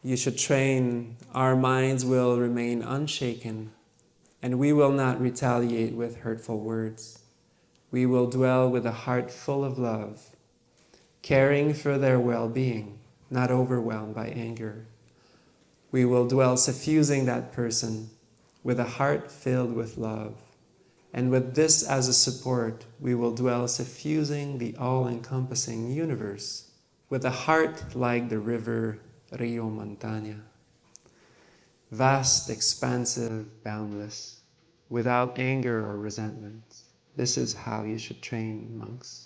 you should train, our minds will remain unshaken, and we will not retaliate with hurtful words. We will dwell with a heart full of love, caring for their well-being, not overwhelmed by anger. We will dwell suffusing that person with a heart filled with love. And with this as a support, we will dwell suffusing the all-encompassing universe with a heart like the river Rio Montaña. Vast, expansive, boundless, without anger or resentment. This is how you should train, monks.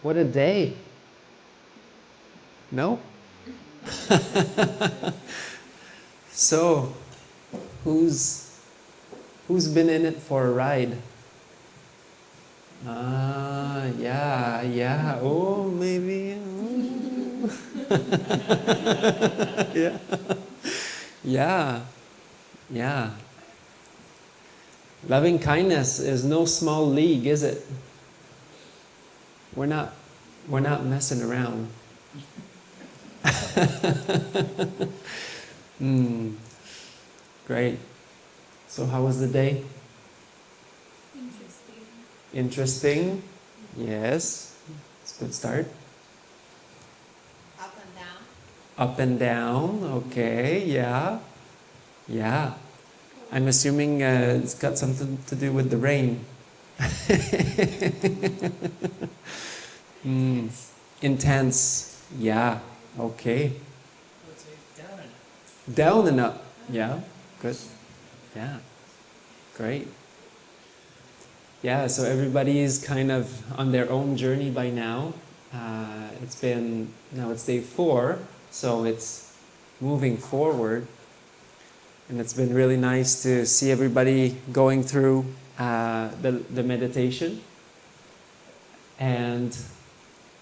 What a day. No? So, who's been in it for a ride? Yeah. Oh, maybe. Yeah. Loving kindness is no small league, is it? We're not messing around. Great. So how was the day? Interesting. Yes. It's a good start. Up and down. Up and down. Okay. Yeah. I'm assuming it's got something to do with the rain. Intense. Yeah. Okay. Down and up. Yeah. Good. Yeah. Great. Yeah, so everybody is kind of on their own journey by now. It's day 4, so it's moving forward. And it's been really nice to see everybody going through the meditation. And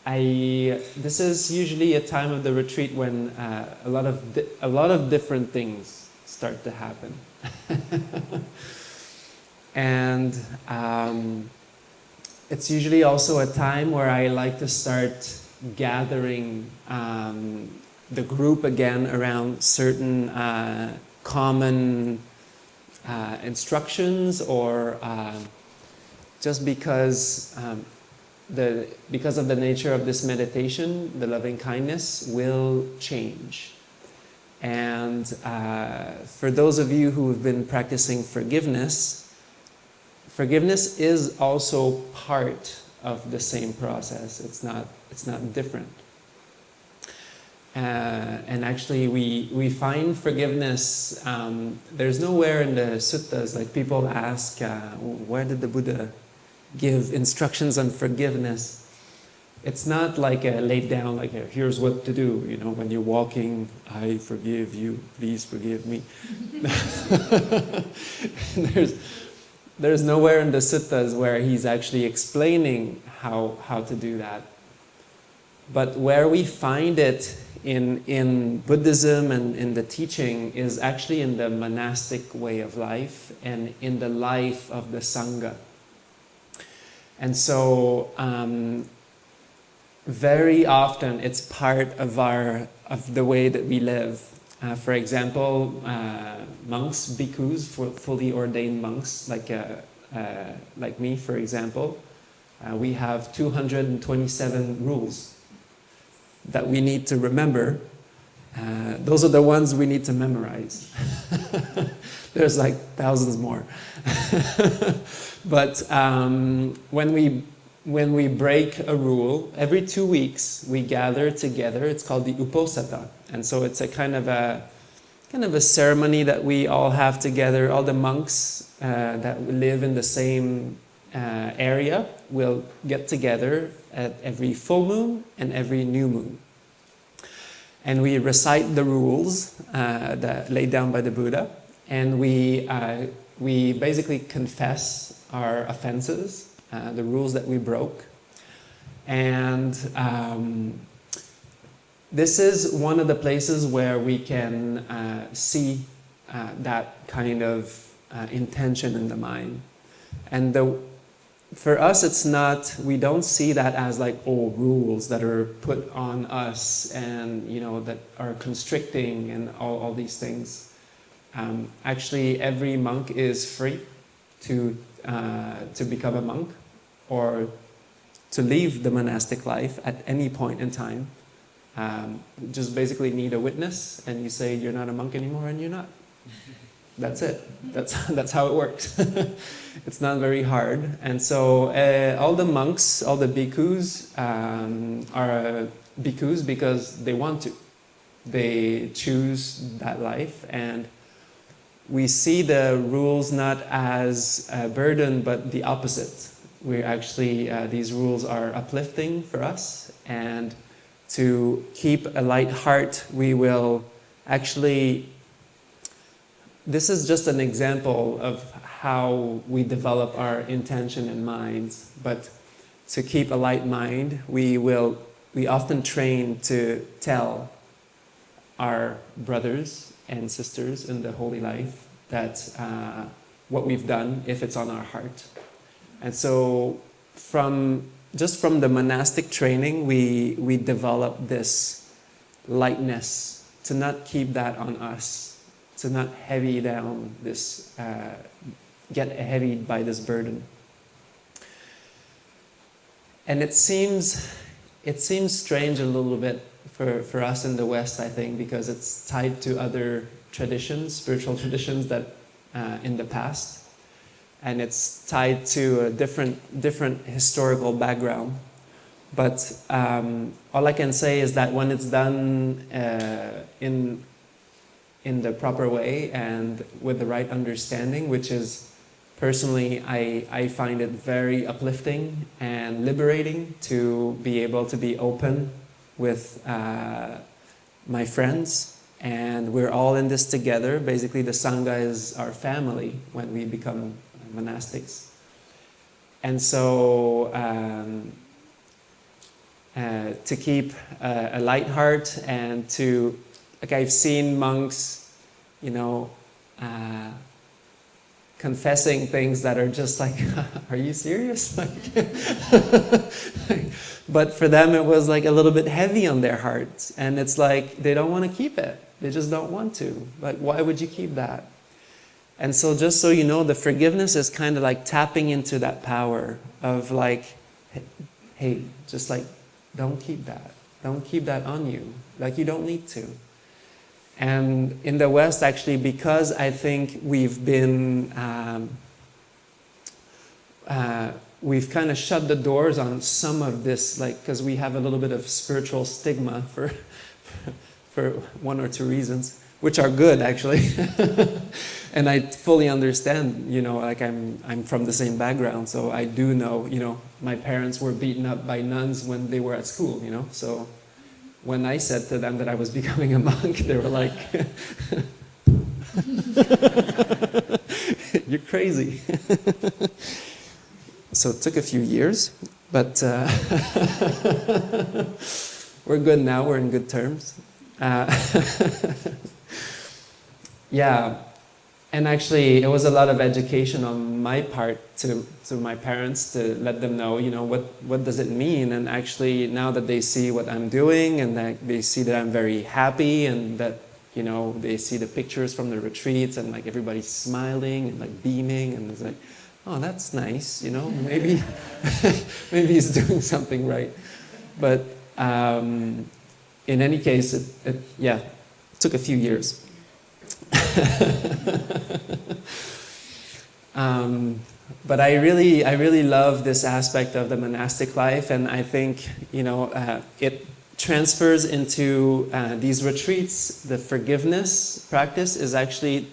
this is usually a time of the retreat when a lot of different things start to happen. And it's usually also a time where I like to start gathering the group again around certain common instructions, or just because of the nature of this meditation, the loving kindness will change. And for those of you who have been practicing forgiveness is also part of the same process. It's not different. And actually, we find forgiveness. There's nowhere in the suttas, like people ask, where did the Buddha give instructions on forgiveness? It's not like laid down, like here's what to do. When you're walking, I forgive you, please forgive me. There's nowhere in the suttas where he's actually explaining how to do that. But where we find it in Buddhism and in the teaching is actually in the monastic way of life and in the life of the Sangha. And so very often it's part of the way that we live. For example, monks, bhikkhus, fully ordained monks, like me, for example, we have 227 rules that we need to remember. Those are the ones we need to memorize. There's like thousands more. But when we break a rule, every 2 weeks we gather together. It's called the Uposatha, and so it's a kind of a ceremony that we all have together. All the monks that live in the same area will get together at every full moon and every new moon. And we recite the rules that laid down by the Buddha, and we basically confess our offenses, the rules that we broke. And this is one of the places where we can see that kind of intention in the mind. And for us, it's not, we don't see that as like, oh, rules that are put on us and, that are constricting and all these things. Actually, every monk is free to become a monk or to leave the monastic life at any point in time. Just basically need a witness, and you say you're not a monk anymore, and you're not. That's it. That's how it works. It's not very hard. And so all the monks, all the bhikkhus are bhikkhus because they want to. They choose that life, and we see the rules not as a burden, but the opposite. We're actually, these rules are uplifting for us, and to keep a light heart, we will actually, this is just an example of how we develop our intention and minds, but to keep a light mind, we often train to tell our brothers and sisters in the holy life that what we've done, if it's on our heart. And so from the monastic training, we develop this lightness, to not keep that on us, to not heavy down this, get heavied by this burden. And it seems strange a little bit for us in the West, I think, because it's tied to other traditions, spiritual traditions that in the past. And it's tied to a different historical background. But all I can say is that when it's done in the proper way and with the right understanding, which is, personally, I find it very uplifting and liberating to be able to be open with my friends. And we're all in this together. Basically, the Sangha is our family when we become monastics. And so to keep a light heart and to, like, I've seen monks, confessing things that are just like, are you serious? But for them it was like a little bit heavy on their hearts, and it's like they don't want to keep it. They just don't want to. Like, why would you keep that? And so just so you know, the forgiveness is kind of like tapping into that power of like, hey, just like, don't keep that. Don't keep that on you. Like, you don't need to. And in the West, actually, because I think we've been, we've kind of shut the doors on some of this, like, because we have a little bit of spiritual stigma for one or two reasons, which are good, actually. And I fully understand, like I'm from the same background, so I do know, my parents were beaten up by nuns when they were at school, so when I said to them that I was becoming a monk, they were like, you're crazy. So it took a few years, but we're good now, we're in good terms. Yeah, and actually it was a lot of education on my part to my parents to let them know, what does it mean? And actually now that they see what I'm doing and that they see that I'm very happy and that, they see the pictures from the retreats and like everybody's smiling and like beaming and it's like, oh, that's nice, maybe maybe he's doing something right. But in any case, it took a few years. But I really love this aspect of the monastic life, and I think it transfers into these retreats. The forgiveness practice is actually,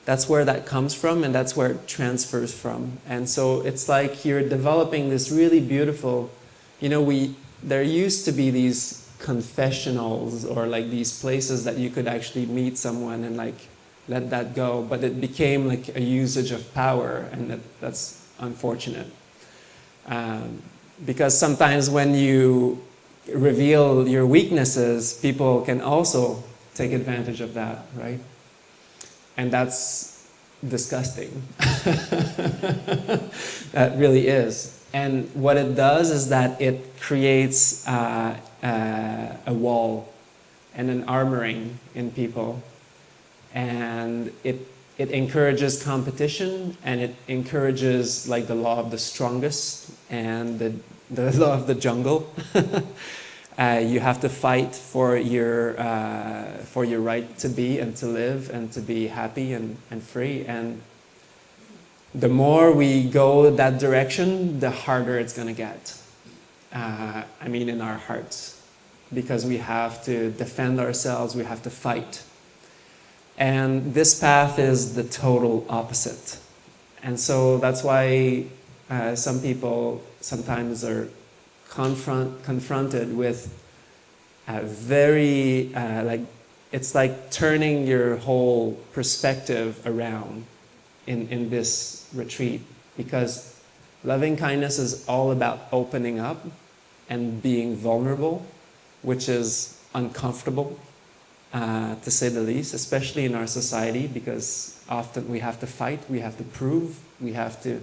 that's where that comes from, and that's where it transfers from. And so it's like you're developing this really beautiful, there used to be these confessionals or like these places that you could actually meet someone and like let that go, but it became like a usage of power, and that's unfortunate. Because sometimes when you reveal your weaknesses, people can also take advantage of that, right? And that's disgusting. That really is. And what it does is that it creates a wall and an armouring in people. And it encourages competition, and it encourages like the law of the strongest and the law of the jungle. You have to fight for your right to be and to live and to be happy and free. And the more we go that direction, the harder it's going to get. In our hearts. Because we have to defend ourselves, we have to fight. And this path is the total opposite. And so that's why some people sometimes are confronted with a very, it's like turning your whole perspective around in this retreat. Because loving kindness is all about opening up and being vulnerable, which is uncomfortable. To say the least, especially in our society, because often we have to fight, we have to prove, we have to,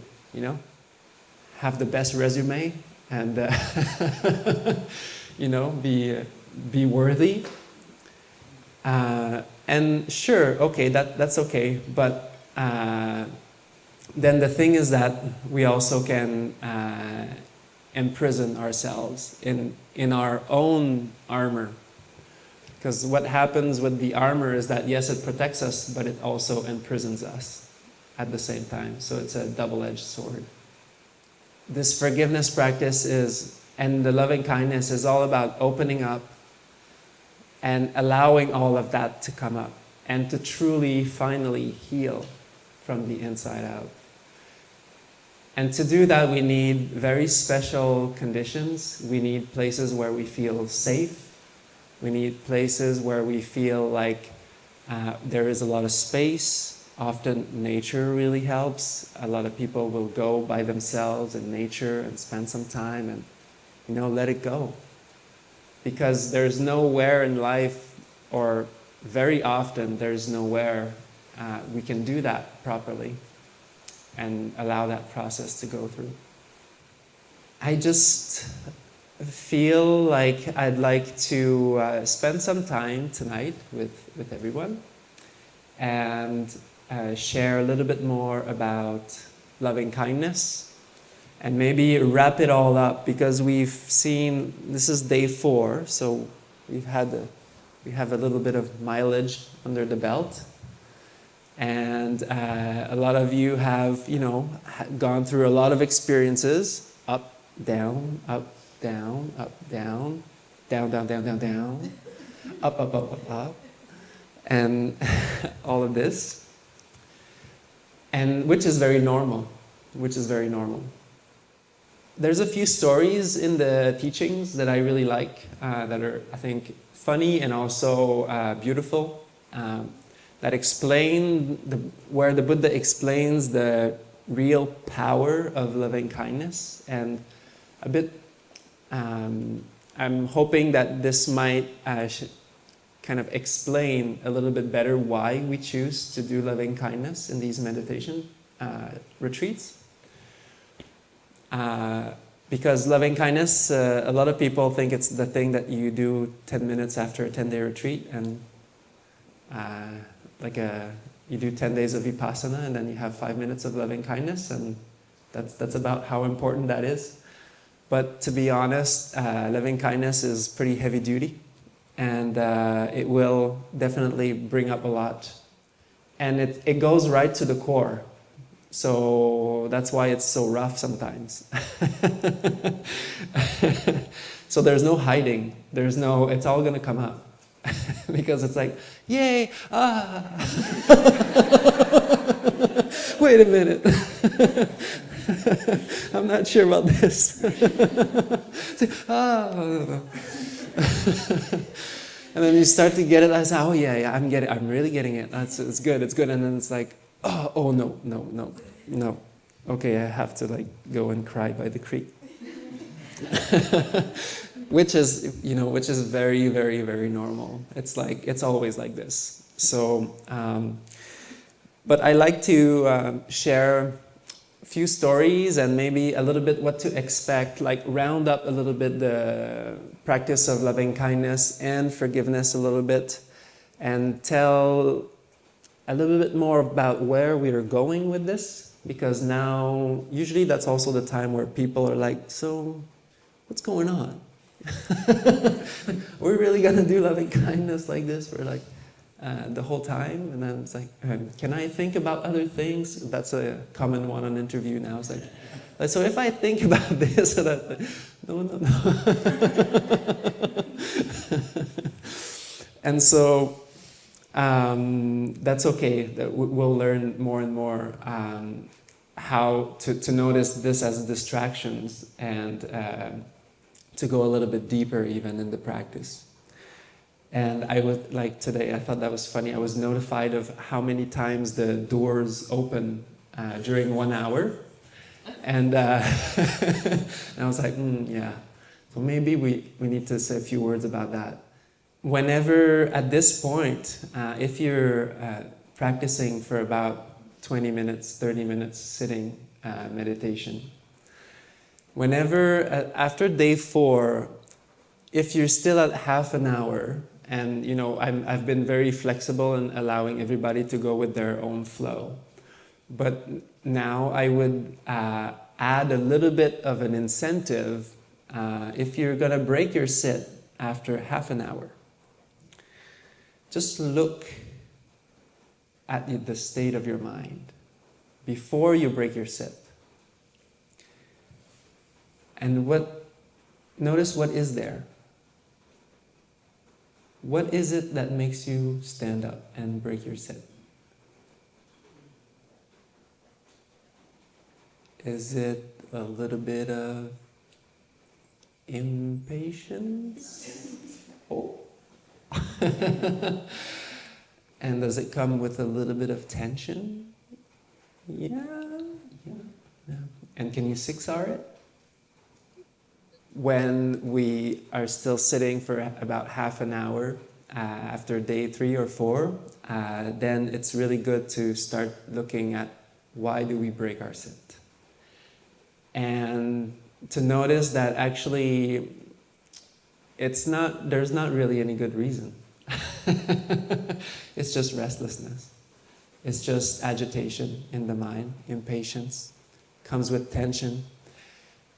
have the best resume and, be worthy. And sure, okay, that's okay, but then the thing is that we also can imprison ourselves in our own armor. Because what happens with the armor is that, yes, it protects us, but it also imprisons us at the same time. So it's a double-edged sword. This forgiveness practice and the loving kindness is all about opening up and allowing all of that to come up and to truly, finally heal from the inside out. And to do that, we need very special conditions. We need places where we feel safe. We need places where we feel like there is a lot of space. Often nature really helps. A lot of people will go by themselves in nature and spend some time and, let it go. Because there's nowhere in life, or very often there's nowhere we can do that properly and allow that process to go through. I just feel like I'd like to spend some time tonight with everyone and share a little bit more about loving kindness and maybe wrap it all up, because we've seen, this is day 4, so we have a little bit of mileage under the belt, and a lot of you have gone through a lot of experiences, up, down, up, down, up, down, down, down, down, down, down, up, up, up, up, up, and all of this, and which is very normal. There's a few stories in the teachings that I really like, that are, I think, funny and also beautiful, that explain where the Buddha explains the real power of loving kindness, and a bit. I'm hoping that this might kind of explain a little bit better why we choose to do loving kindness in these meditation retreats. Because loving kindness, a lot of people think it's the thing that you do 10 minutes after a 10-day retreat, and you do 10 days of vipassana and then you have 5 minutes of loving kindness, and That's about how important that is. But to be honest, loving kindness is pretty heavy duty, and it will definitely bring up a lot. And it goes right to the core. So that's why it's so rough sometimes. So there's no hiding. It's all going to come up. Because it's like, yay, wait a minute. I'm not sure about this. And then you start to get it. I say, oh yeah, I'm really getting it. It's good. And then it's like, oh no. Okay, I have to like go and cry by the creek. Which is very, very, very normal. It's always like this. So, but I like to share a few stories and maybe a little bit what to expect, like round up a little bit the practice of loving kindness and forgiveness a little bit, and tell a little bit more about where we are going with this, because now usually that's also the time where people are like, so what's going on? We're really gonna do loving kindness like this for like the whole time? And then it's like, can I think about other things? That's a common one on interview now. It's like, so if I think about this or that, no. And so that's okay. We'll learn more and more how to notice this as distractions and to go a little bit deeper even in the practice. And I was like today, I thought that was funny. I was notified of how many times the doors open during 1 hour. And, and I was like, yeah. So maybe we need to say a few words about that. Whenever, at this point, if you're practicing for about 20 minutes, 30 minutes sitting meditation, whenever, after day 4, if you're still at half an hour, and I've been very flexible in allowing everybody to go with their own flow, but now I would add a little bit of an incentive if you're going to break your sit after half an hour. Just look at the state of your mind before you break your sit. And notice what is there. What is it that makes you stand up and break your sit? Is it a little bit of impatience? Oh. And does it come with a little bit of tension? Yeah. And can you 6R it? When we are still sitting for about half an hour after day 3 or 4, then it's really good to start looking at why do we break our sit? And to notice that actually there's not really any good reason. It's just restlessness. It's just agitation in the mind, impatience, comes with tension.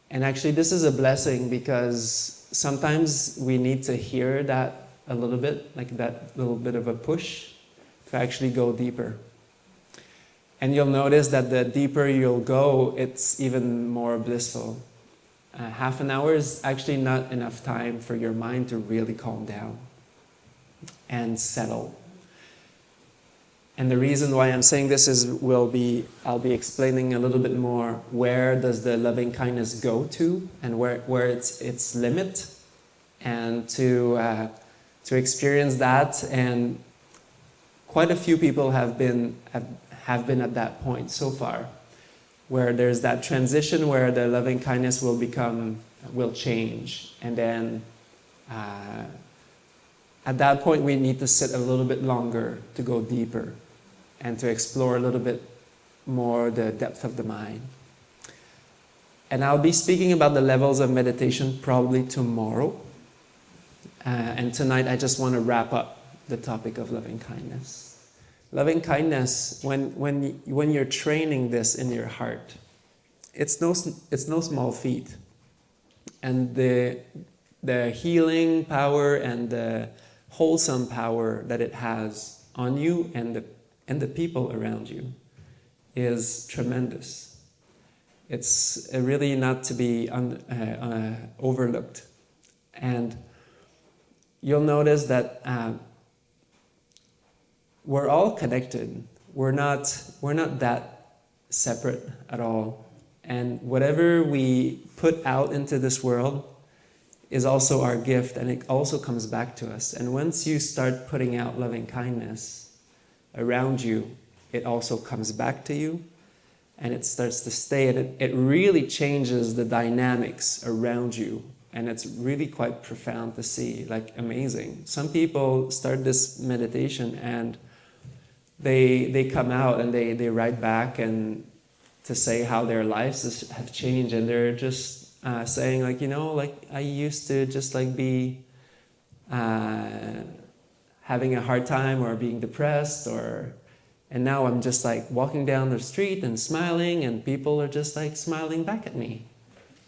And actually this is a blessing because sometimes we need to hear that a little bit, like that little bit of a push to actually go deeper. And you'll notice that the deeper you'll go, it's even more blissful. Half an hour is actually not enough time for your mind to really calm down and settle. And the reason why I'm saying this is I'll be explaining a little bit more where does the loving kindness go to and where its limit, and to experience that. And quite a few people have been at that point so far, where there's that transition where the loving kindness will change, and then at that point we need to sit a little bit longer to go deeper and to explore a little bit more the depth of the mind. And I'll be speaking about the levels of meditation probably tomorrow. And tonight I just want to wrap up the topic of loving kindness. Loving kindness, when you're training this in your heart, it's no small feat. And the healing power and the wholesome power that it has on you and the people around you is tremendous. It's really not to be overlooked. And you'll notice that we're all connected. We're not that separate at all. And whatever we put out into this world is also our gift, and it also comes back to us. And once you start putting out loving kindness around you, it also comes back to you, and it starts to stay, and it really changes the dynamics around you. And it's really quite profound to see, like amazing. Some people start this meditation and they come out and they write back and to say how their lives have changed, and they're just saying like, like I used to just like be having a hard time or being depressed, and now I'm just like walking down the street and smiling, and people are just like smiling back at me.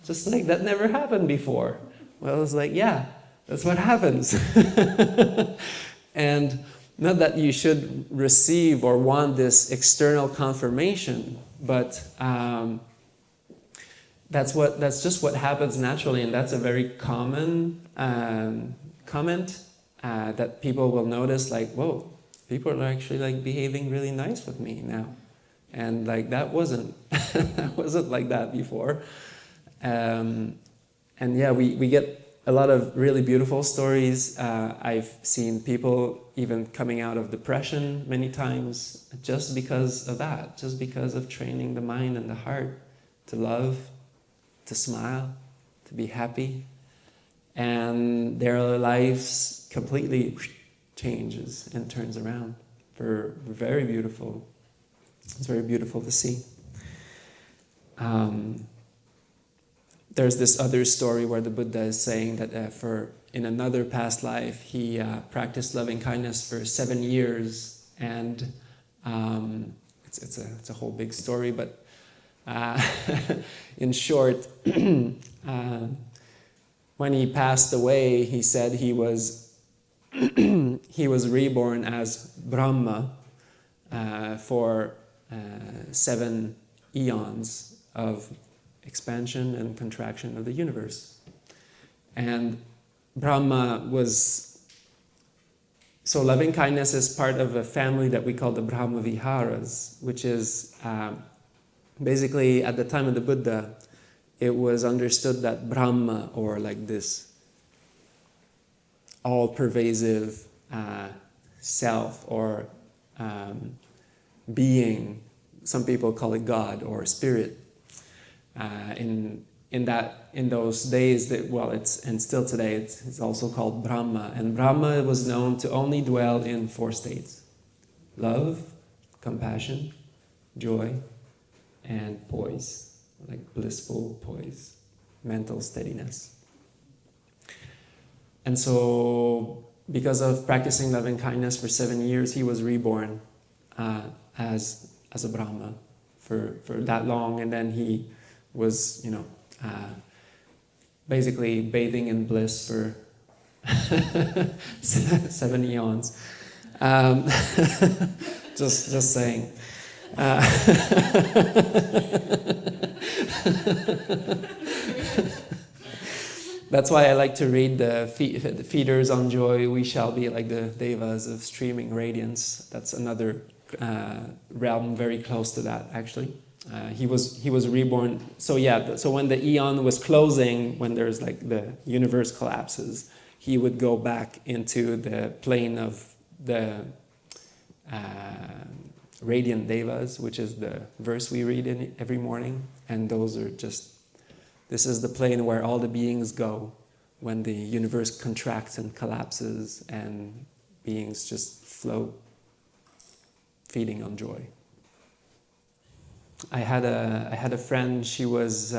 Just like that never happened before. Well, it's like, yeah, that's what happens. And not that you should receive or want this external confirmation, but that's just what happens naturally, and that's a very common comment that people will notice, like, whoa, people are actually like behaving really nice with me now, and like that wasn't like that before. And yeah, we get a lot of really beautiful stories. I've seen people even coming out of depression many times just because of that, just because of training the mind and the heart to love, to smile, to be happy. And their lives completely changes and turns around. Very beautiful. It's very beautiful to see. There's this other story where the Buddha is saying that in another past life, he practiced loving kindness for 7 years, and it's a whole big story, but in short, when he passed away, he said he was reborn as Brahma for 7 eons of expansion and contraction of the universe. And Brahma so loving kindness is part of a family that we call the Brahma Viharas, which is basically at the time of the Buddha, it was understood that Brahma, or like this all-pervasive self or being, some people call it God or spirit, in those days, and still today, it's also called Brahma. And Brahma was known to only dwell in 4 states: love, compassion, joy, and poise, like blissful poise, mental steadiness. And so, because of practicing loving kindness for 7 years, he was reborn as a Brahma for that long, and then he was, basically bathing in bliss for 7 eons. Just saying. That's why I like to read the Feeders on Joy. We shall be like the devas of streaming radiance. That's another realm very close to that, actually. He was reborn. So yeah, so when the eon was closing, when there's like the universe collapses, he would go back into the plane of the radiant devas, which is the verse we read in every morning. And those are this is the plane where all the beings go when the universe contracts and collapses and beings just float, feeding on joy. I had a friend. She was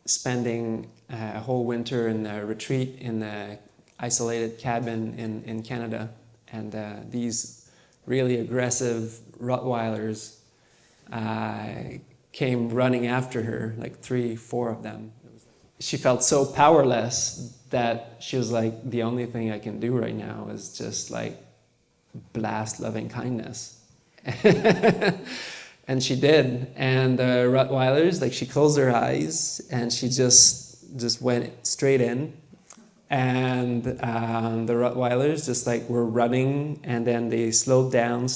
spending a whole winter in a retreat in an isolated cabin in Canada, and these really aggressive Rottweilers came running after her, like 3, 4 of them. She felt so powerless that she was like, the only thing I can do right now is just like blast loving kindness. And she did. And the Rottweilers, like, she closed her eyes and she just went straight in. And the Rottweilers just like were running, and then they slowed down,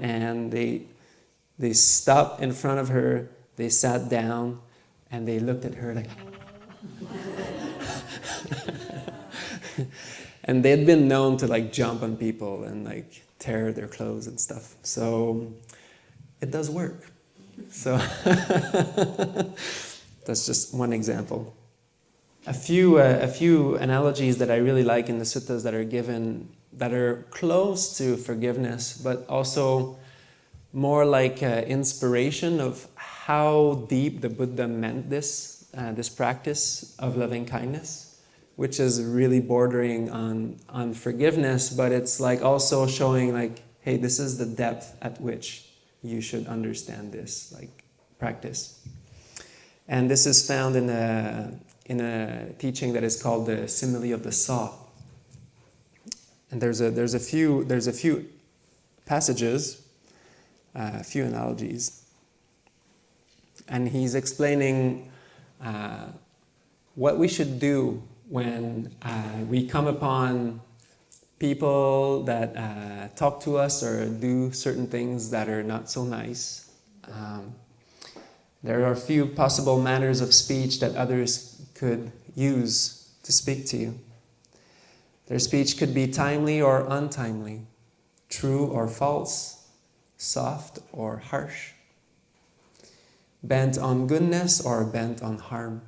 and they stopped in front of her, they sat down, and they looked at her like... And they'd been known to like jump on people and like tear their clothes and stuff. So it does work. So that's just one example. A few analogies that I really like in the suttas that are given, that are close to forgiveness, but also more like inspiration of how deep the Buddha meant this practice of loving kindness, which is really bordering on forgiveness, but it's like also showing like, hey, this is the depth at which you should understand this like practice. And this is found in a teaching that is called the simile of the saw. And there's a few passages, a few analogies, and he's explaining what we should do when we come upon people that talk to us or do certain things that are not so nice. There are a few possible manners of speech that others could use to speak to you. Their speech could be timely or untimely, true or false, soft or harsh, bent on goodness or bent on harm,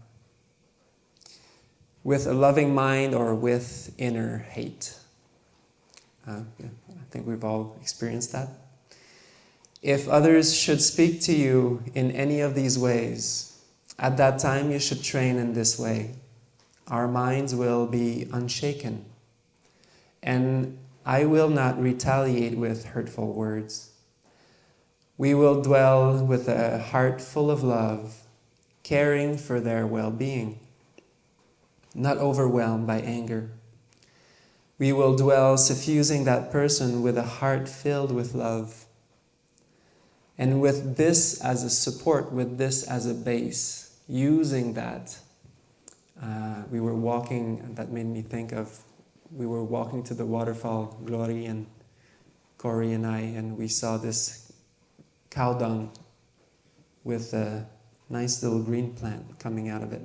with a loving mind or with inner hate. I think we've all experienced that. If others should speak to you in any of these ways, at that time you should train in this way. Our minds will be unshaken, and I will not retaliate with hurtful words. We will dwell with a heart full of love, caring for their well-being, not overwhelmed by anger. We will dwell suffusing that person with a heart filled with love. And with this as a support, with this as a base, using that, we were walking, that made me think of, we were walking to the waterfall, Glory and Corey and I, and we saw this cow dung with a nice little green plant coming out of it.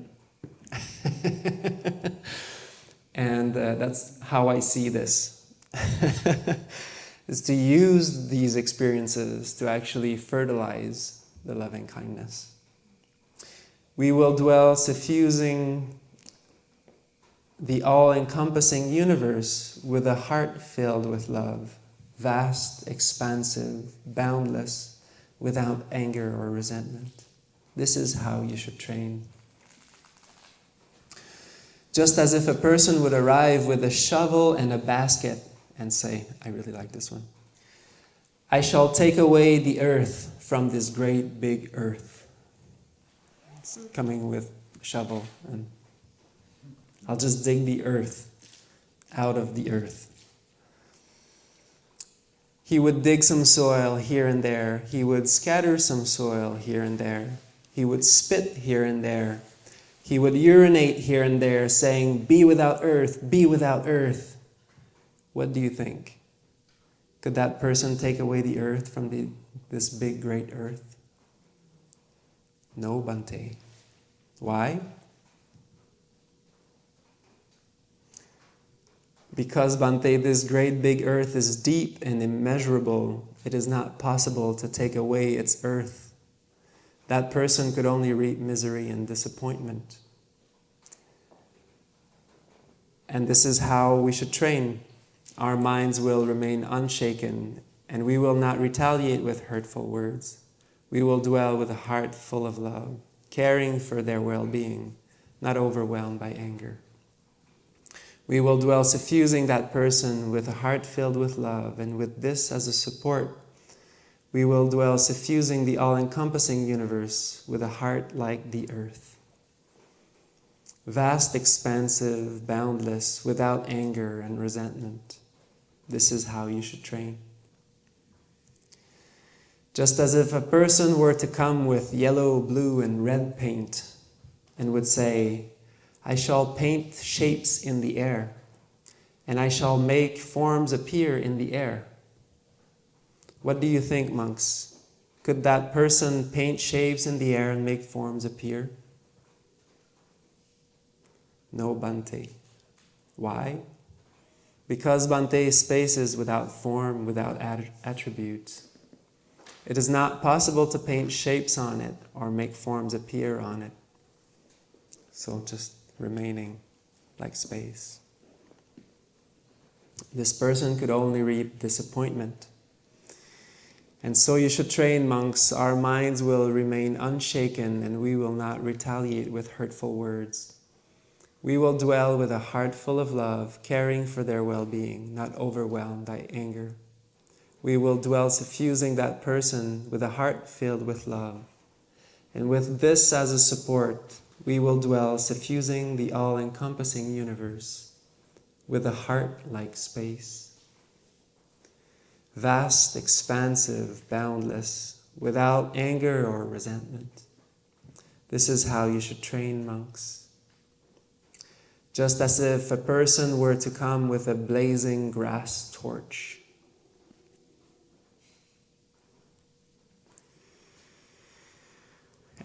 And that's how I see this, is to use these experiences to actually fertilize the loving kindness. We will dwell suffusing the all-encompassing universe with a heart filled with love, vast, expansive, boundless, without anger or resentment. This is how you should train. Just as if a person would arrive with a shovel and a basket and say, I really like this one, I shall take away the earth from this great big earth. It's coming with a shovel, and I'll just dig the earth out of the earth. He would dig some soil here and there. He would scatter some soil here and there. He would spit here and there. He would urinate here and there, saying, be without earth, be without earth. What do you think? Could that person take away the earth from this big, great earth? No, Bhante. Why? Because, Bhante, this great, big earth is deep and immeasurable. It is not possible to take away its earth. That person could only reap misery and disappointment. And this is how we should train. Our minds will remain unshaken, and we will not retaliate with hurtful words. We will dwell with a heart full of love, caring for their well-being, not overwhelmed by anger. We will dwell suffusing that person with a heart filled with love, and with this as a support, We will dwell suffusing the all-encompassing universe with a heart like the earth. Vast, expansive, boundless, without anger and resentment. This is how you should train. Just as if a person were to come with yellow, blue, and red paint and would say, I shall paint shapes in the air, and I shall make forms appear in the air. What do you think, monks? Could that person paint shapes in the air and make forms appear? No, Bhante. Why? Because, Bhante, space is without form, without attributes. It is not possible to paint shapes on it or make forms appear on it. So just remaining like space. This person could only reap disappointment. And so you should train, monks. Our minds will remain unshaken and we will not retaliate with hurtful words. We will dwell with a heart full of love, caring for their well-being, not overwhelmed by anger. We will dwell suffusing that person with a heart filled with love. And with this as a support, we will dwell suffusing the all-encompassing universe with a heart like space. Vast, expansive, boundless, without anger or resentment. This is how you should train, monks. Just as if a person were to come with a blazing grass torch.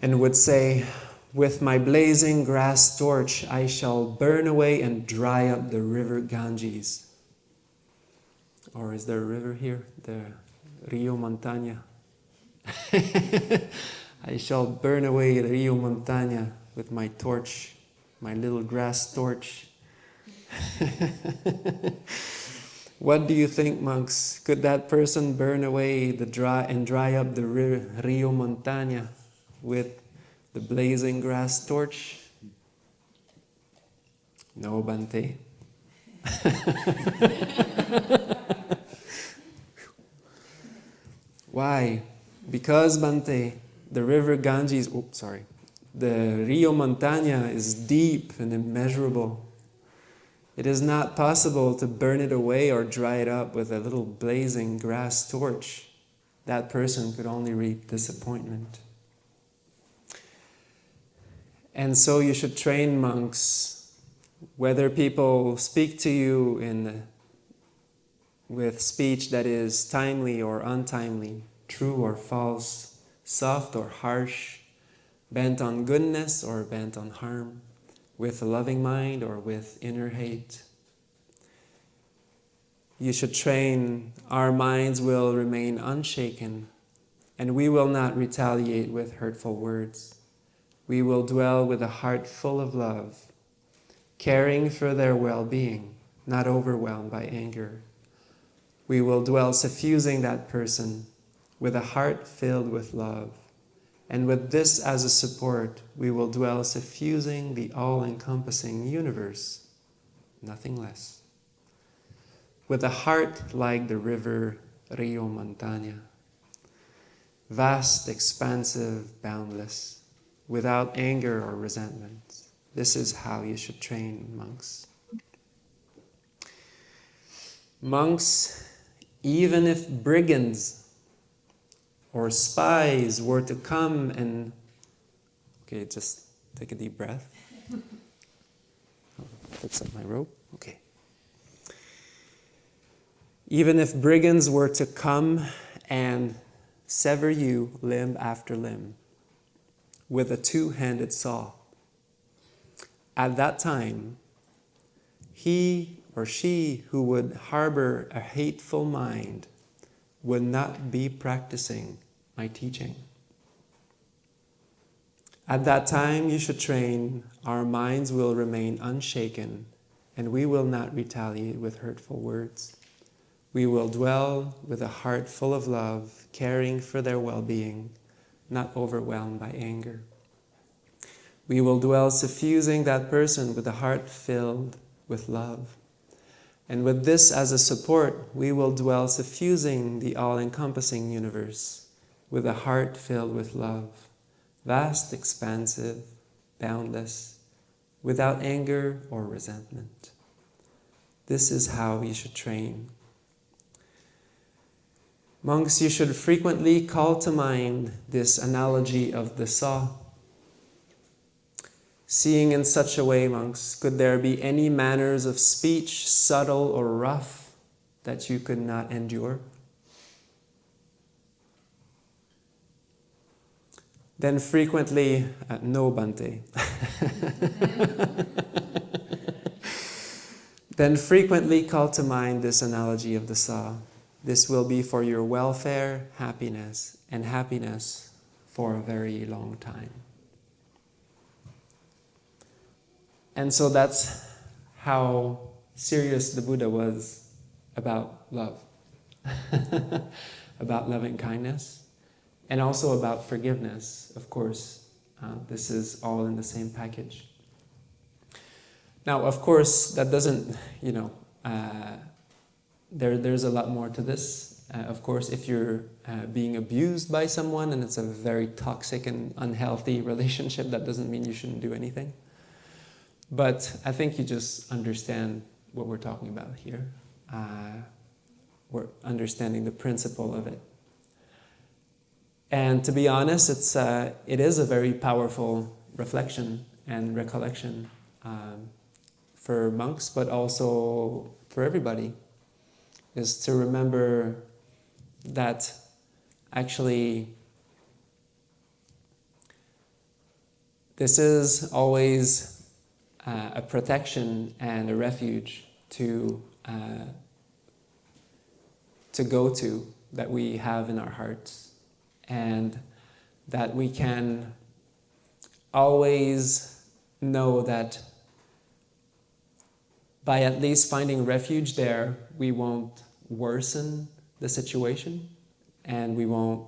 And would say, with my blazing grass torch, I shall burn away and dry up the river Ganges. Or is there a river here? The Rio Montaña. I shall burn away the Rio Montaña with my torch, my little grass torch. What do you think, monks? Could that person burn away dry up the Rio Montaña with the blazing grass torch? No, Bhante. Why? Because, Bhante, the river Ganges, the Rio Montaña is deep and immeasurable. It is not possible to burn it away or dry it up with a little blazing grass torch. That person could only reap disappointment. And so you should train, monks, whether people speak to you with speech that is timely or untimely, true or false, soft or harsh, bent on goodness or bent on harm, with a loving mind or with inner hate. You should train, our minds will remain unshaken, and we will not retaliate with hurtful words. We will dwell with a heart full of love, caring for their well-being, not overwhelmed by anger. We will dwell suffusing that person with a heart filled with love. And with this as a support, we will dwell suffusing the all-encompassing universe, nothing less. With a heart like the river Rio Montaña, vast, expansive, boundless, without anger or resentment. This is how you should train, monks. Monks, even if brigands or spies were to come and... Okay, just take a deep breath. Fix up my rope. Okay. Even if brigands were to come and sever you limb after limb with a two-handed saw, at that time, he or she who would harbor a hateful mind would not be practicing my teaching. At that time, you should train, our minds will remain unshaken, and we will not retaliate with hurtful words. We will dwell with a heart full of love, caring for their well-being, not overwhelmed by anger. We will dwell suffusing that person with a heart filled with love. And with this as a support, we will dwell suffusing the all-encompassing universe with a heart filled with love, vast, expansive, boundless, without anger or resentment. This is how you should train. Monks, you should frequently call to mind this analogy of the saw. Seeing in such a way, monks, could there be any manners of speech, subtle or rough, that you could not endure? Then frequently, no, Bhante. Then frequently call to mind this analogy of the saw. This will be for your welfare, happiness, and happiness for a very long time. And so that's how serious the Buddha was about love, about loving kindness, and also about forgiveness, of course. This is all in the same package. Now, of course, that doesn't, there's a lot more to this. Of course, if you're being abused by someone and it's a very toxic and unhealthy relationship, that doesn't mean you shouldn't do anything. But I think you just understand what we're talking about here. We're understanding the principle of it. And to be honest, it is a very powerful reflection and recollection for monks, but also for everybody, is to remember that actually this is always a protection and a refuge to go to, that we have in our hearts, and that we can always know that by at least finding refuge there, we won't worsen the situation and we won't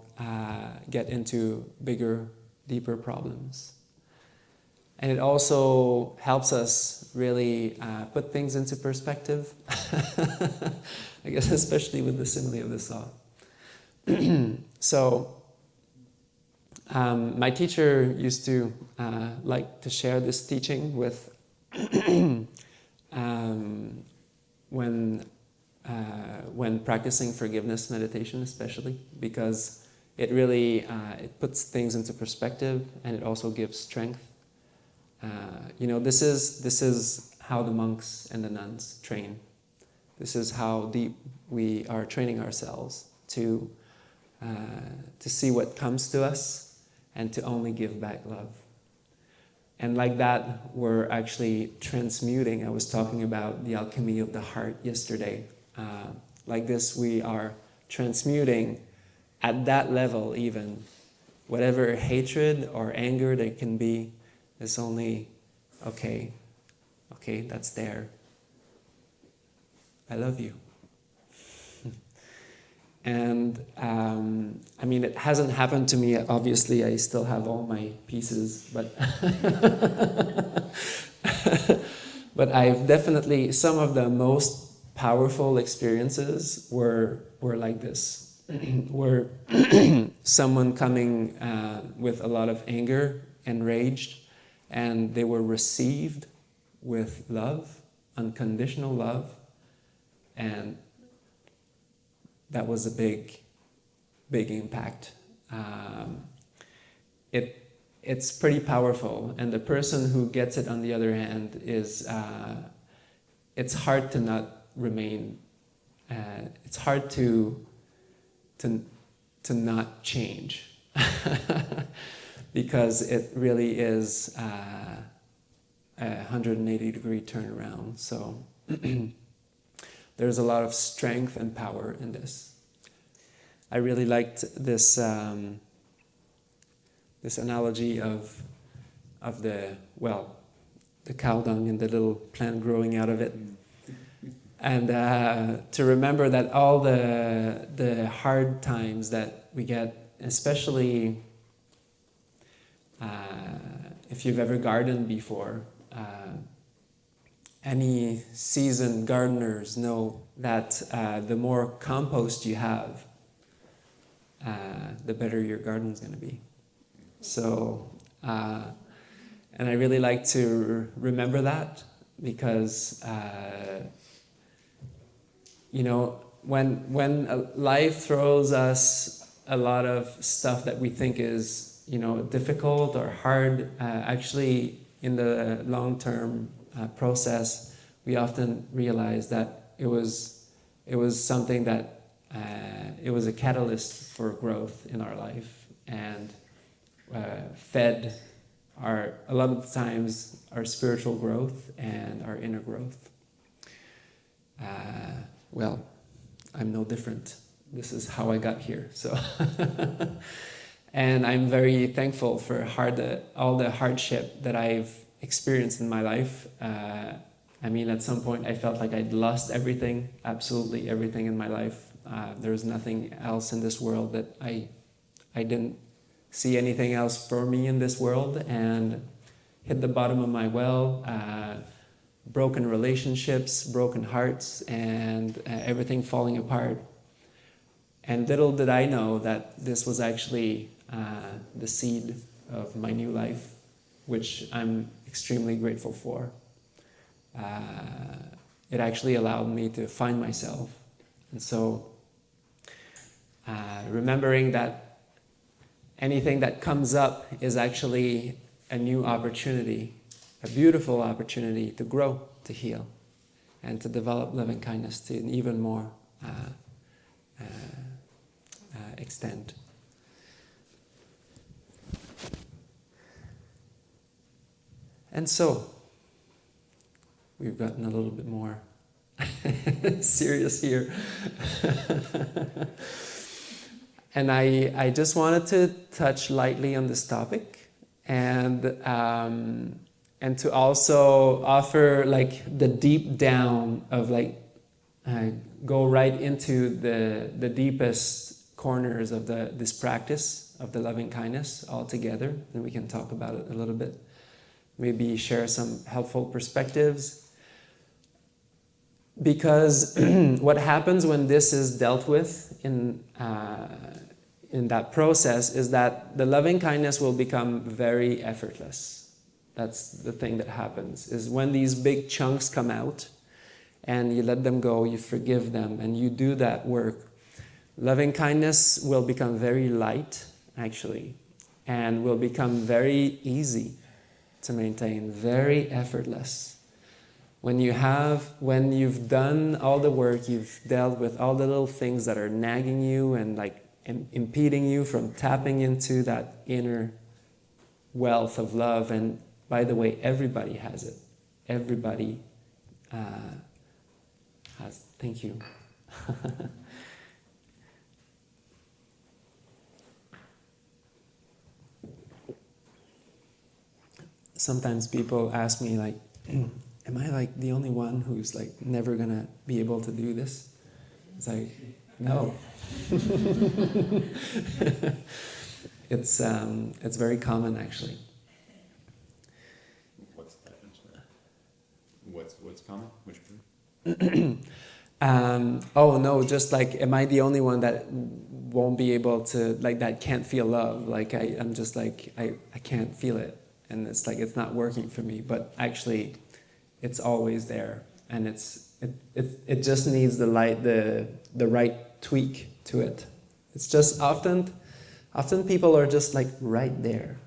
get into bigger, deeper problems. And it also helps us really put things into perspective, I guess especially with the simile of the saw. So, my teacher used to like to share this teaching with when practicing forgiveness meditation, especially, because it really it puts things into perspective, and it also gives strength. This is how the monks and the nuns train. This is how deep we are training ourselves to see what comes to us and to only give back love. And like that, we're actually transmuting. I was talking about the alchemy of the heart yesterday. Like this, we are transmuting at that level even. Whatever hatred or anger there can be, is only, okay, that's there. I love you. And it hasn't happened to me. Obviously, I still have all my pieces, but but I've definitely, some of the most powerful experiences were like this, were someone coming with a lot of anger and rage, and they were received with love, unconditional love, and that was a big impact. It's pretty powerful, and the person who gets it, on the other hand, is it's hard to not remain. It's hard to not change, because it really is a 180-degree turnaround. So. There's a lot of strength and power in this. I really liked this this analogy of the cow dung and the little plant growing out of it, and to remember that all the hard times that we get, especially if you've ever gardened before. Any seasoned gardeners know that the more compost you have, the better your garden's going to be. So, and I really like to remember that, because, when life throws us a lot of stuff that we think is, difficult or hard, actually in the long-term process, we often realize that it was something that it was a catalyst for growth in our life, and fed a lot of the times our spiritual growth and our inner growth. Well, I'm no different. This is how I got here. So, and I'm very thankful for all the hardship that I've experienced in my life. At some point I felt like I'd lost everything, absolutely everything in my life. There was nothing else in this world that I didn't see anything else for me in this world, and hit the bottom of my well, broken relationships, broken hearts, and everything falling apart. And little did I know that this was actually the seed of my new life, which I'm extremely grateful for. It actually allowed me to find myself. And so, remembering that anything that comes up is actually a new opportunity, a beautiful opportunity to grow, to heal, and to develop loving kindness to an even more extent. And so, we've gotten a little bit more serious here. And I just wanted to touch lightly on this topic, and to also offer the deep down of go right into the deepest corners of this practice of the loving kindness altogether, and we can talk about it a little bit. Maybe share some helpful perspectives. Because what happens when this is dealt with in that process is that the loving kindness will become very effortless. That's the thing that happens, is when these big chunks come out and you let them go, you forgive them, and you do that work, loving kindness will become very light, actually, and will become very easy to maintain, very effortless. When you've done all the work, you've dealt with all the little things that are nagging you and impeding you from tapping into that inner wealth of love. And by the way, everybody has it. Everybody has. Thank you. Sometimes people ask me am I the only one who's never gonna be able to do this? It's no. It's very common, actually. What's that? What's common? Which group? Oh no, just am I the only one that won't be able to that can't feel love? I'm just I can't feel it, and it's not working for me. But actually, it's always there, and it just needs the right tweak to it. It's just often people are just right there,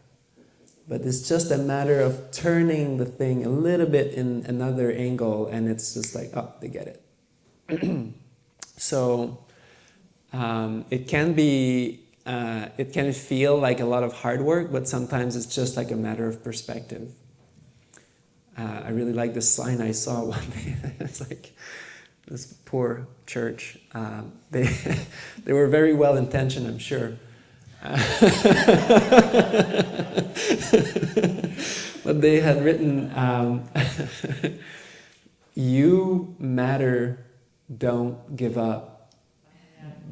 but it's just a matter of turning the thing a little bit in another angle, and it's just they get it. So it can feel like a lot of hard work, but sometimes it's just a matter of perspective. I really like this sign I saw one day. It's this poor church. They were very well intentioned, I'm sure. But they had written, "You matter, don't give up."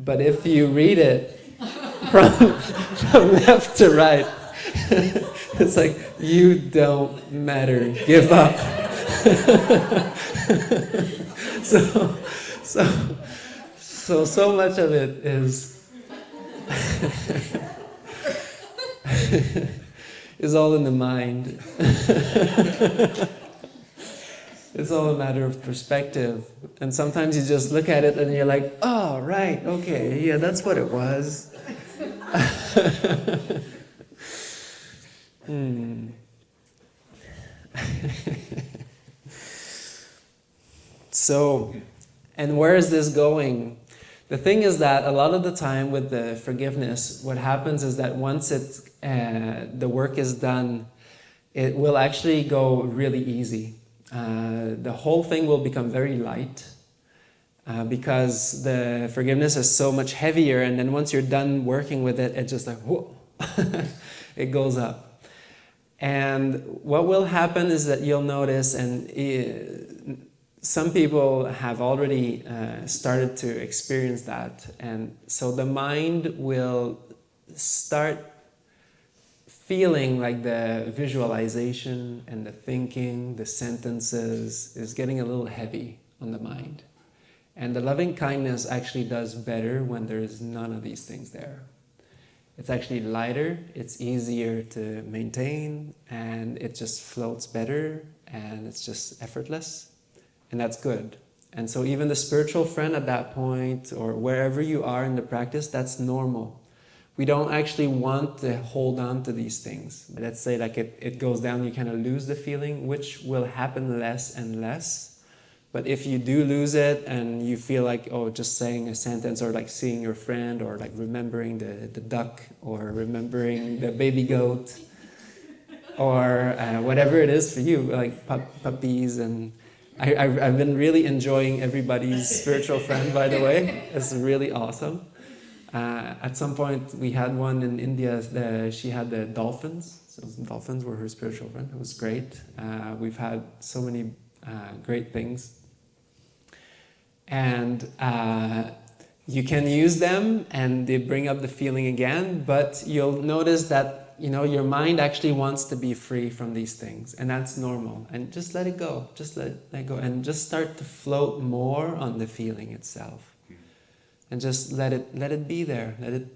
But if you read it from left to right, it's you don't matter, give up. So much of it is is all in the mind. It's all a matter of perspective. And sometimes you just look at it and you're like, oh, right, okay, yeah, that's what it was. So, and where is this going? The thing is that a lot of the time with the forgiveness, what happens is that once the work is done, it will actually go really easy. The whole thing will become very light because the forgiveness is so much heavier, and then once you're done working with it, it's just like, whoa, it goes up. And what will happen is that you'll notice, and some people have already started to experience that, and so the mind will start feeling like the visualization and the thinking, the sentences is getting a little heavy on the mind. And the loving kindness actually does better when there's none of these things there. It's actually lighter, it's easier to maintain, and it just floats better, and it's just effortless. And that's good. And so even the spiritual friend at that point, or wherever you are in the practice, that's normal. We don't actually want to hold on to these things. Let's say like it goes down, you kind of lose the feeling, which will happen less and less. But if you do lose it and you feel like, oh, just saying a sentence, or like seeing your friend, or like remembering the duck, or remembering the baby goat, or whatever it is for you, like puppies. And I've been really enjoying everybody's spiritual friend, by the way. It's really awesome. At some point, we had one in India. She had the dolphins. So dolphins were her spiritual friend. It was great. We've had so many great things. And you can use them, and they bring up the feeling again. But you'll notice that your mind actually wants to be free from these things, and that's normal. And just let it go. Just let it go, and just start to float more on the feeling itself. And just let it be there, let it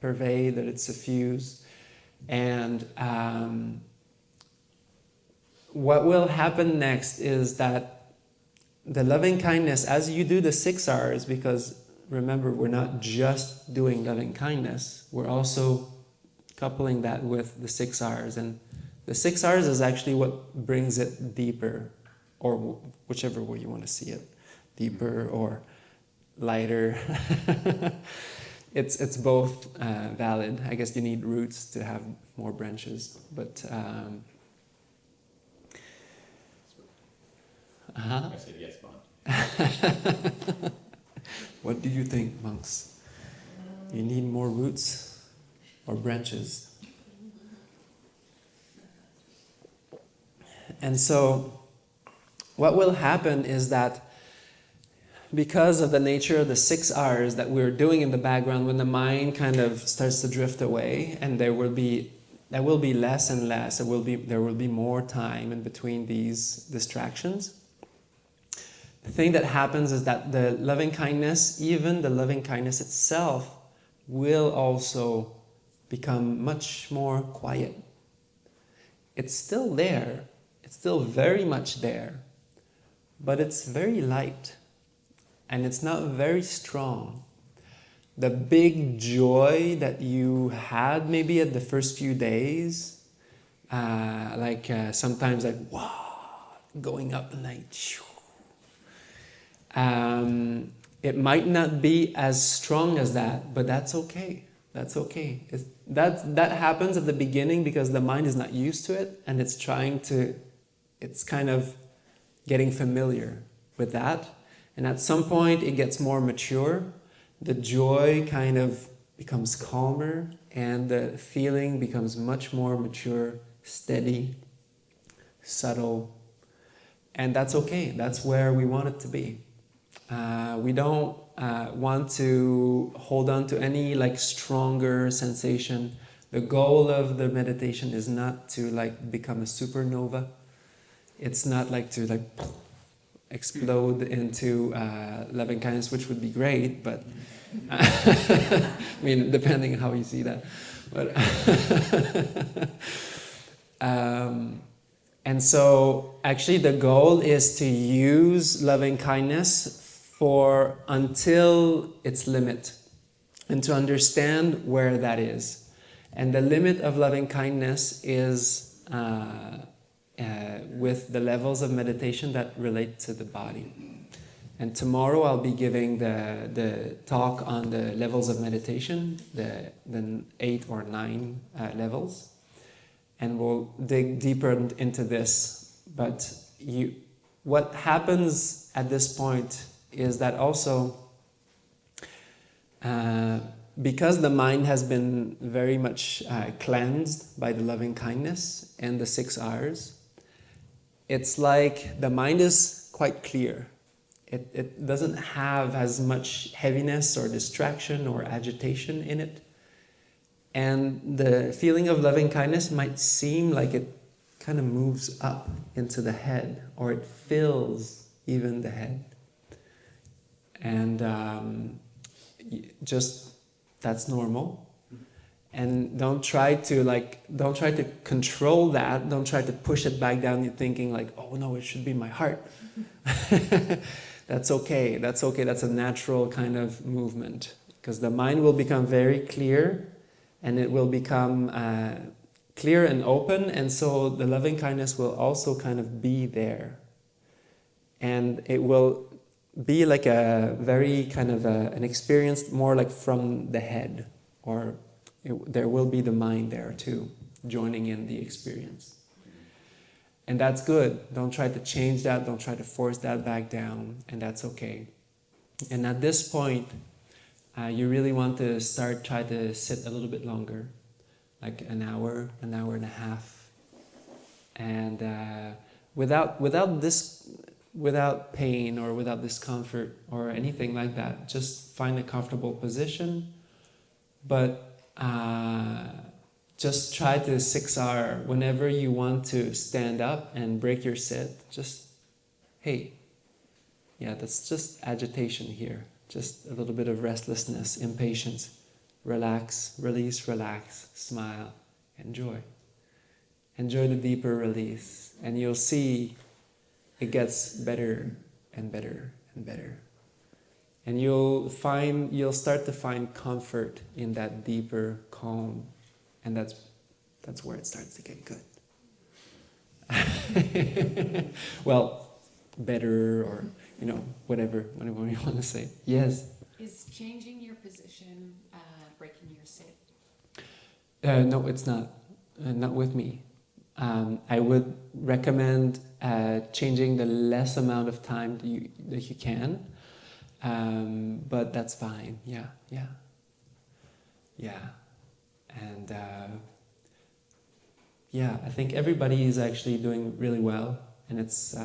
pervade, let it suffuse. And what will happen next is that the loving kindness, as you do the 6 R's, because remember, we're not just doing loving kindness, we're also coupling that with the 6 R's. And the 6 R's is actually what brings it deeper, or whichever way you want to see it, deeper or lighter. It's both valid. I guess you need roots to have more branches, but I said yes, Bhante. What do you think, monks? You need more roots or branches? And so what will happen is that because of the nature of the 6 R's that we're doing in the background, when the mind kind of starts to drift away, and there will be less and less, there will be more time in between these distractions. The thing that happens is that the loving kindness, even the loving kindness itself, will also become much more quiet. It's still there, it's still very much there, but it's very light. And it's not very strong. The big joy that you had maybe at the first few days, sometimes like, wow, going up and like, it might not be as strong as that, but that's okay. That's okay. That happens at the beginning because the mind is not used to it, and it's kind of getting familiar with that. And at some point, it gets more mature. The joy kind of becomes calmer, and the feeling becomes much more mature, steady, subtle. And that's okay. That's where we want it to be. We don't want to hold on to any stronger sensation. The goal of the meditation is not to become a supernova. It's not to explode into loving kindness, which would be great, but I mean, depending on how you see that. But and so actually the goal is to use loving kindness for until its limit and to understand where that is. And the limit of loving kindness is with the levels of meditation that relate to the body. And tomorrow I'll be giving the talk on the levels of meditation, the 8 or 9 levels. And we'll dig deeper into this. But what happens at this point is that also, because the mind has been very much cleansed by the loving kindness and the 6 R's, it's like the mind is quite clear. It doesn't have as much heaviness or distraction or agitation in it. And the feeling of loving kindness might seem like it kind of moves up into the head, or it fills even the head. And just, that's normal. And don't try to control that. Don't try to push it back down. You're thinking like, oh no, it should be my heart. That's okay. That's okay. That's a natural kind of movement, because the mind will become very clear, and it will become clear and open, and so the loving kindness will also kind of be there, and it will be like a very kind of an experience more like from the head, or there will be the mind there too, joining in the experience. And that's good. Don't try to change that. Don't try to force that back down. And that's okay. And at this point, you really want to try to sit a little bit longer, like an hour and a half. And without pain or without discomfort or anything like that, just find a comfortable position. But just try to 6R. Whenever you want to stand up and break your sit, just, hey, yeah, that's just agitation here. Just a little bit of restlessness, impatience. Relax, release, relax, smile, enjoy. Enjoy the deeper release. And you'll see it gets better and better and better. And you'll start to find comfort in that deeper calm. And that's where it starts to get good. Well, better, or whatever you want to say. Yes. Is changing your position breaking your sit? No, it's not. Not with me. I would recommend changing the less amount of time that you can. But that's fine. Yeah. And I think everybody is actually doing really well, and it's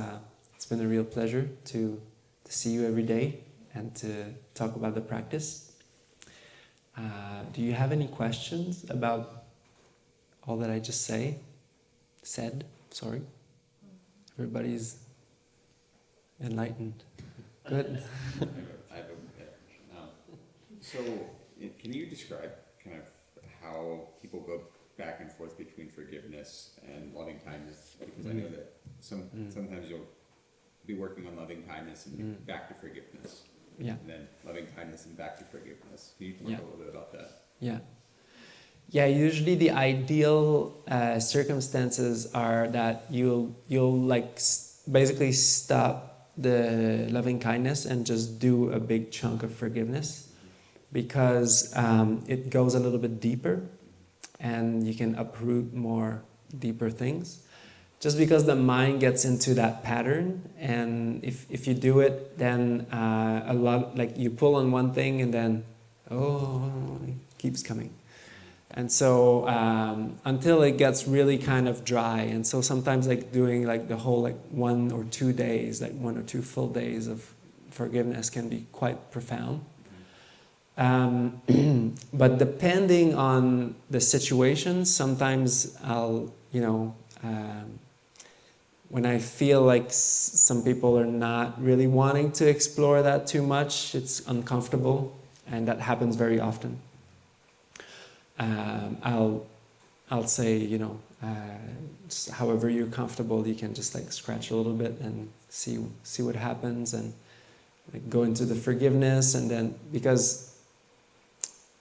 been a real pleasure to see you every day and to talk about the practice. Do you have any questions about all that I just said? Sorry. Everybody's enlightened. Good. I have a question. So, can you describe kind of how people go back and forth between forgiveness and loving kindness? Because I know that sometimes you'll be working on loving kindness and back to forgiveness. Yeah. And then loving kindness and back to forgiveness. Can you talk a little bit about that? Yeah, usually the ideal circumstances are that you'll like basically stop the loving kindness and just do a big chunk of forgiveness, because it goes a little bit deeper and you can uproot more deeper things. Just because the mind gets into that pattern, and if you do it, then a lot, like you pull on one thing and then, it keeps coming. And so until it gets really kind of dry, and so sometimes like doing like the whole like 1 or 2 days, like 1 or 2 full days of forgiveness can be quite profound. But depending on the situation, sometimes I'll, when I feel like some people are not really wanting to explore that too much, it's uncomfortable, and that happens very often. I'll say, just however you're comfortable, you can just like scratch a little bit and see what happens, and like go into the forgiveness, and then because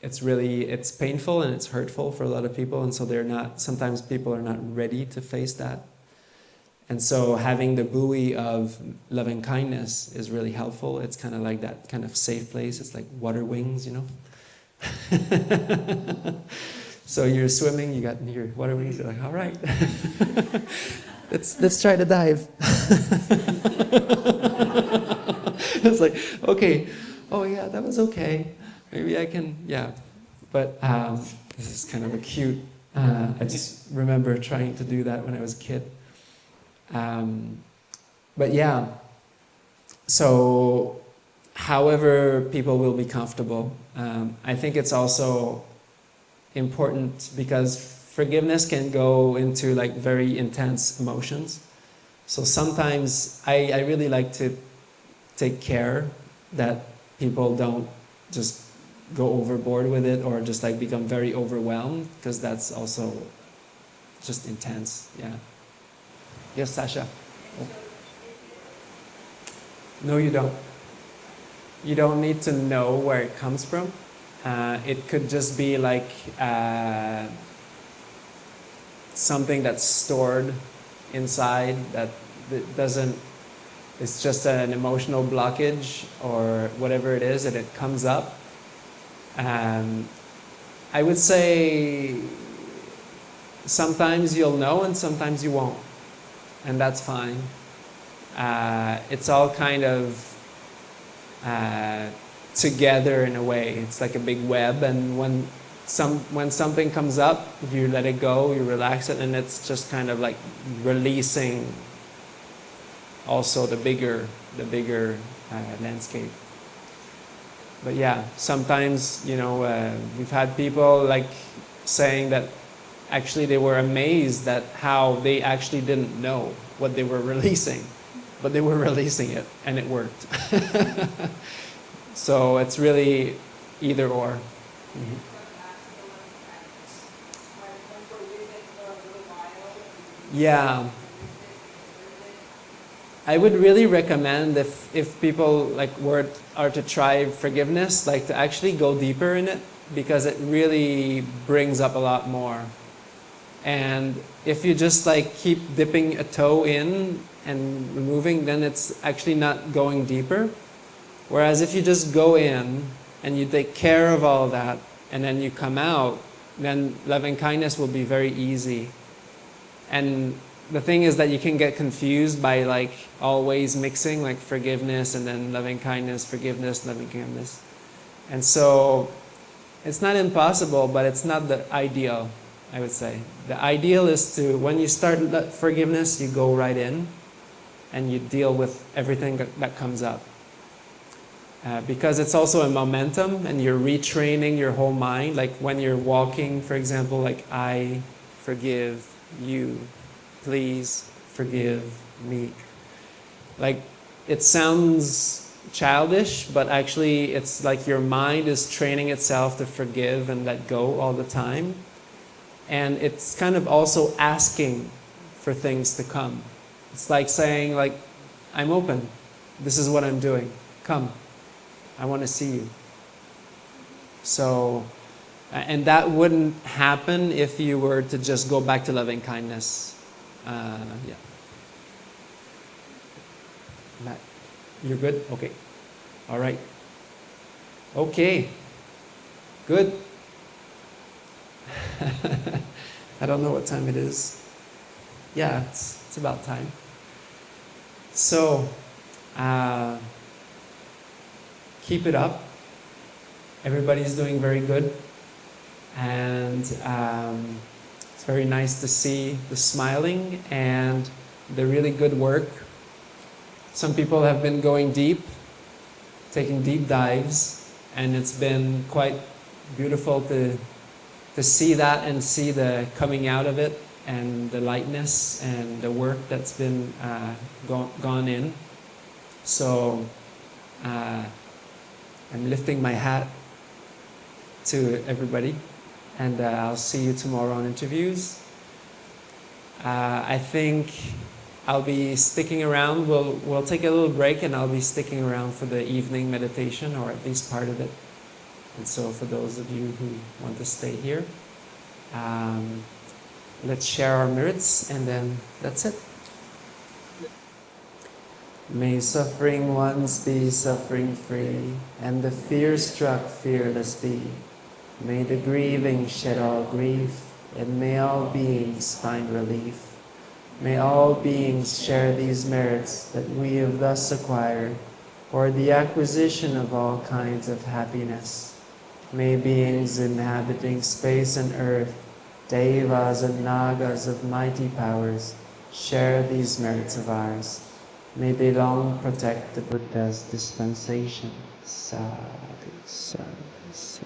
it's painful and it's hurtful for a lot of people, and so sometimes people are not ready to face that. And so having the buoy of loving kindness is really helpful. It's kind of like that kind of safe place. It's like water wings, So you're swimming, you got your water wings, you're like, all right, let's try to dive. It's like, okay, oh yeah, that was okay. Maybe I can, yeah. But this is kind of a cute, I just remember trying to do that when I was a kid. But yeah, so however people will be comfortable. I think it's also important because forgiveness can go into like very intense emotions. So sometimes I really like to take care that people don't just go overboard with it or just like become very overwhelmed, because that's also just intense. Yeah. Yes, Sasha. Oh. No, you don't. You don't need to know where it comes from. It could just be like something that's stored inside that doesn't, it's just an emotional blockage or whatever it is, and it comes up. I would say sometimes you'll know and sometimes you won't, and that's fine. It's all kind of together in a way. It's like a big web, and when something comes up, you let it go, you relax it, and it's just kind of like releasing also the bigger landscape. But yeah, sometimes we've had people like saying that actually they were amazed at how they actually didn't know what they were releasing, but they were releasing it and it worked. So it's really either or. Mm-hmm. Yeah. I would really recommend if people are to try forgiveness, like to actually go deeper in it, because it really brings up a lot more. And if you just like keep dipping a toe in and removing, then it's actually not going deeper. Whereas if you just go in and you take care of all that and then you come out, then loving kindness will be very easy. And the thing is that you can get confused by like always mixing like forgiveness and then loving kindness, forgiveness, loving kindness. And so it's not impossible, but it's not the ideal, I would say. The ideal is to, when you start forgiveness, you go right in and you deal with everything that comes up. Because it's also a momentum and you're retraining your whole mind. Like when you're walking, for example, like I forgive you, please forgive me. Like it sounds childish, but actually it's like your mind is training itself to forgive and let go all the time. And it's kind of also asking for things to come. It's like saying like, I'm open. This is what I'm doing. Come. I want to see you. So, and that wouldn't happen if you were to just go back to loving kindness. Yeah. Matt, you're good? Okay. All right. Okay. Good. I don't know what time it is. Yeah, it's about time. So, keep it up. Everybody's doing very good. And it's very nice to see the smiling and the really good work. Some people have been going deep, taking deep dives, and it's been quite beautiful to see that and see the coming out of it and the lightness and the work that's been gone in. So I'm lifting my hat to everybody. And I'll see you tomorrow on interviews. I think I'll be sticking around. We'll take a little break, and I'll be sticking around for the evening meditation, or at least part of it. And so for those of you who want to stay here, let's share our merits, and then that's it. May suffering ones be suffering free, and the fear-struck fearless be. May the grieving shed all grief, and may all beings find relief. May all beings share these merits that we have thus acquired, for the acquisition of all kinds of happiness. May beings inhabiting space and earth, devas and nagas of mighty powers, share these merits of ours. May they long protect the Buddha's dispensation. Sadhu, sadhu, sadhu.